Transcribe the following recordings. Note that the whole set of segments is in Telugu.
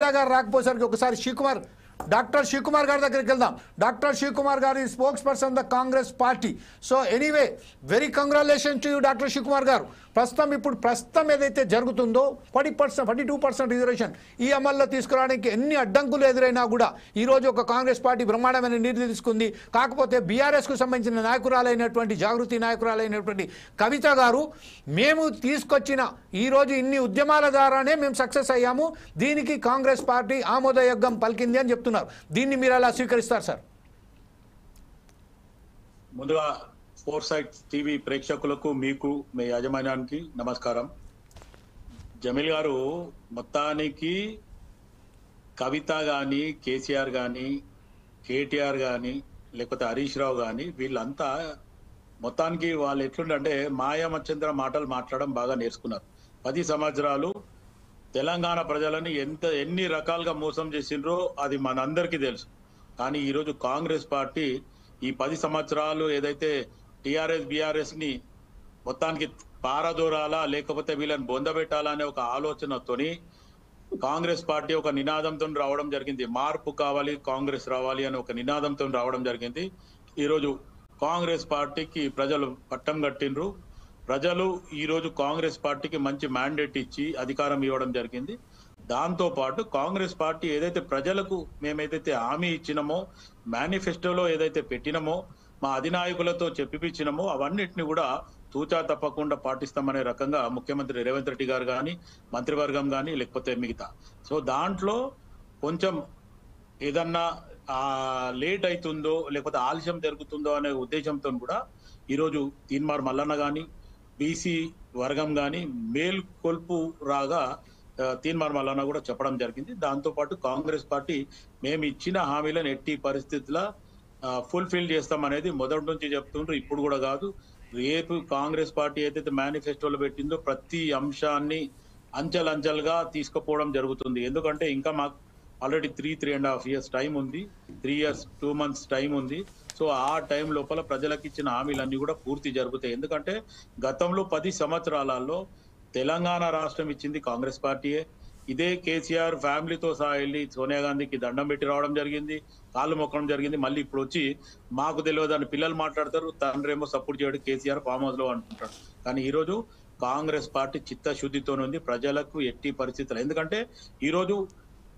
గారు రాకపోసరికి ఒకసారి శివకుమార్ డాక్టర్ శివకుమార్ గారి దగ్గరికి వెళ్దాం. డాక్టర్ శివకుమార్ గారు ఈ spokesperson the Congress party. So anyway very congratulation to you doctor Shivakumar garu. ప్రస్తుతం ఏదైతే జరుగుతుందో 42% రిజర్వేషన్ ఈ అమల్లో తీసుకురావడానికి ఎన్ని అడ్డంకులు ఎదురైనా కూడా ఈరోజు ఒక కాంగ్రెస్ పార్టీ బ్రహ్మాండమైన నిర్ణయం తీసుకుంది. కాకపోతే బీఆర్ఎస్కు సంబంధించిన నాయకురాలైనటువంటి జాగృతి నాయకురాలైనటువంటి కవిత గారు మేము తీసుకొచ్చిన ఈరోజు ఇన్ని ఉద్యమాల ద్వారానే మేము సక్సెస్ అయ్యాము, దీనికి కాంగ్రెస్ పార్టీ ఆమోదయోగ్యం పలికింది అని చెప్తున్నారు. దీన్ని మీరు ఎలా స్వీకరిస్తారు సార్? ముందుగా ఫోర్ సైట్ టీవీ ప్రేక్షకులకు మీకు మీ యాజమాన్యానికి నమస్కారం. జమీల్ గారు మొత్తానికి కవిత కానీ కేసీఆర్ కానీ కేటీఆర్ కానీ లేకపోతే హరీష్ రావు కానీ వీళ్ళంతా మొత్తానికి వాళ్ళు ఎట్లుంటే మాయామచంద్ర మాటలు మాట్లాడడం బాగా నేర్చుకున్నారు. 10 సంవత్సరాలు తెలంగాణ ప్రజలని ఎన్ని రకాలుగా మోసం చేసిండ్రో అది మనందరికీ తెలుసు. కానీ ఈరోజు కాంగ్రెస్ పార్టీ ఈ 10 సంవత్సరాలు ఏదైతే టిఆర్ఎస్ బీఆర్ఎస్ ని మొత్తానికి పారదోరాలా లేకపోతే వీళ్ళని బొందబెట్టాలా అనే ఒక ఆలోచనతోని కాంగ్రెస్ పార్టీ ఒక నినాదంతో రావడం జరిగింది. మార్పు కావాలి, కాంగ్రెస్ రావాలి అని ఒక నినాదంతో రావడం జరిగింది. ఈరోజు కాంగ్రెస్ పార్టీకి ప్రజలు పట్టం కట్టిండ్రు. ప్రజలు ఈరోజు కాంగ్రెస్ పార్టీకి మంచి మ్యాండేట్ ఇచ్చి అధికారం ఇవ్వడం జరిగింది. దాంతో పాటు కాంగ్రెస్ పార్టీ ఏదైతే ప్రజలకు మేమైతే హామీ ఇచ్చినామో, మేనిఫెస్టోలో ఏదైతే పెట్టినామో, మా అధినాయకులతో చెప్పిపించినామో అవన్నిటిని కూడా తూచా తప్పకుండా పాటిస్తామనే రకంగా ముఖ్యమంత్రి రేవంత్ రెడ్డి గారు కానీ మంత్రివర్గం కానీ లేకపోతే మిగతా. సో దాంట్లో కొంచెం ఏదన్నా లేట్ అవుతుందో లేకపోతే ఆలస్యం జరుగుతుందో అనే ఉద్దేశంతో కూడా ఈరోజు తీన్మార్ మల్లన్న కానీ బీసీ వర్గం కానీ మేల్కొల్పు రాగా తీన్మార్ మల్లన్న కూడా చెప్పడం జరిగింది. దాంతో పాటు కాంగ్రెస్ పార్టీ మేము ఇచ్చిన హామీలను ఎట్టి పరిస్థితుల్లో ఫుల్ఫిల్ చేస్తామనేది మొదటి నుంచి చెప్తుండ్రు. ఇప్పుడు కూడా కాదు, రేపు కాంగ్రెస్ పార్టీ ఏదైతే మేనిఫెస్టోలో పెట్టిందో ప్రతి అంశాన్ని అంచెలంచెలుగా తీసుకుపోవడం జరుగుతుంది. ఎందుకంటే ఇంకా మాకు ఆల్రెడీ 3.5 years టైం ఉంది, 3 years 2 months టైం ఉంది. సో ఆ టైం లోపల ప్రజలకు ఇచ్చిన హామీలన్నీ కూడా పూర్తి జరుగుతాయి. ఎందుకంటే గతంలో 10 సంవత్సరాలలో తెలంగాణ రాష్ట్రం ఇచ్చింది కాంగ్రెస్ పార్టీయే. ఇదే కేసీఆర్ ఫ్యామిలీతో సహా వెళ్ళి సోనియా గాంధీకి దండం పెట్టి రావడం జరిగింది, కాళ్ళు మొక్కడం జరిగింది. మళ్ళీ ఇప్పుడు వచ్చి మాకు తెలియదు అని పిల్లలు మాట్లాడతారు, తండ్రి ఏమో సపోర్ట్ చేయడు, కేసీఆర్ ఫామ్ హౌస్ లో అంటుంటాడు. కానీ ఈరోజు కాంగ్రెస్ పార్టీ చిత్తశుద్ధితో ఉంది ప్రజలకు ఎట్టి పరిస్థితులు. ఎందుకంటే ఈరోజు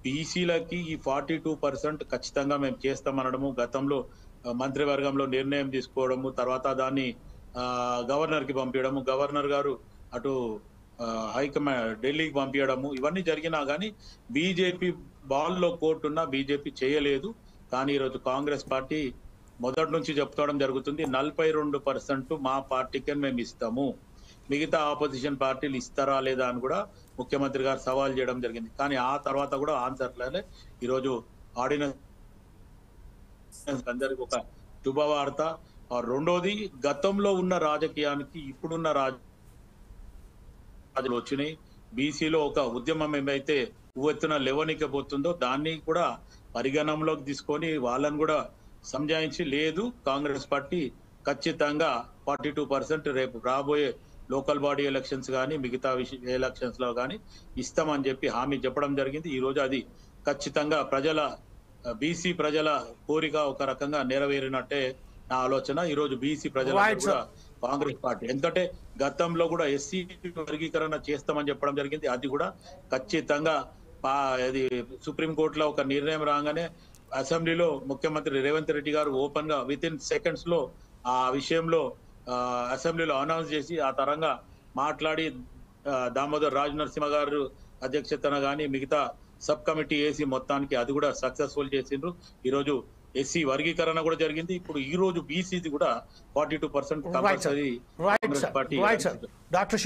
బీసీలకి ఈ 42% ఖచ్చితంగా మేము చేస్తామనడము, గతంలో మంత్రివర్గంలో నిర్ణయం తీసుకోవడము, తర్వాత దాన్ని గవర్నర్ కి పంపించడము, గవర్నర్ గారు అటు హైకమాండ్ ఢిల్లీకి పంపించడము, ఇవన్నీ జరిగినా కానీ బీజేపీ బాల్లో కోర్టున్నా బీజేపీ చేయలేదు. కానీ ఈరోజు కాంగ్రెస్ పార్టీ మొదటి నుంచి చెప్తాడం జరుగుతుంది, 42% మా పార్టీకే మేము ఇస్తాము, మిగతా ఆపోజిషన్ పార్టీలు ఇస్తారా లేదా అని కూడా ముఖ్యమంత్రి గారు సవాల్ చేయడం జరిగింది. కానీ ఆ తర్వాత కూడా ఆన్సర్ లేదు. ఈరోజు ఆర్డినెన్స్ అందరికి ఒక శుభవార్త. రెండోది, గతంలో ఉన్న రాజకీయానికి ఇప్పుడున్న రాజకీయాలు వచ్చినాయి. బీసీలో ఒక ఉద్యమం ఏమైతే ఉవ్వెత్తున లేవనికపోతుందో దాన్ని కూడా పరిగణంలోకి తీసుకొని వాళ్ళని కూడా సంజాయించి, లేదు కాంగ్రెస్ పార్టీ ఖచ్చితంగా 42% రేపు రాబోయే లోకల్ బాడీ ఎలక్షన్స్ కానీ మిగతా ఎలక్షన్స్ లో కానీ ఇస్తామని చెప్పి హామీ చెప్పడం జరిగింది. ఈ రోజు అది ఖచ్చితంగా బీసీ ప్రజల కోరిక ఒక రకంగా నెరవేరినట్టే నా ఆలోచన. ఈ రోజు బీసీ ప్రజల కూడా కాంగ్రెస్ పార్టీ, ఎందుకంటే గతంలో కూడా ఎస్సీ వర్గీకరణ చేస్తామని చెప్పడం జరిగింది, అది కూడా ఖచ్చితంగా అది సుప్రీంకోర్టులో ఒక నిర్ణయం రాగానే అసెంబ్లీలో ముఖ్యమంత్రి రేవంత్ రెడ్డి గారు ఓపెన్ గా విత్ ఇన్ సెకండ్స్ లో ఆ విషయంలో అసెంబ్లీలో అనౌన్స్ చేసి ఆ తరంగా మాట్లాడి దామోదర్ రాజ్ నరసింహ గారు అధ్యక్షతన కానీ మిగతా సబ్ కమిటీ వేసి మొత్తానికి అది కూడా సక్సెస్ఫుల్ చేసిండ్రు. ఈరోజు ఎస్సీ వర్గీకరణ కూడా జరిగింది. ఇప్పుడు ఈ రోజు బీసీది కూడా 42% కంపల్సరీ కాంగ్రెస్ పార్టీ. డాక్టర్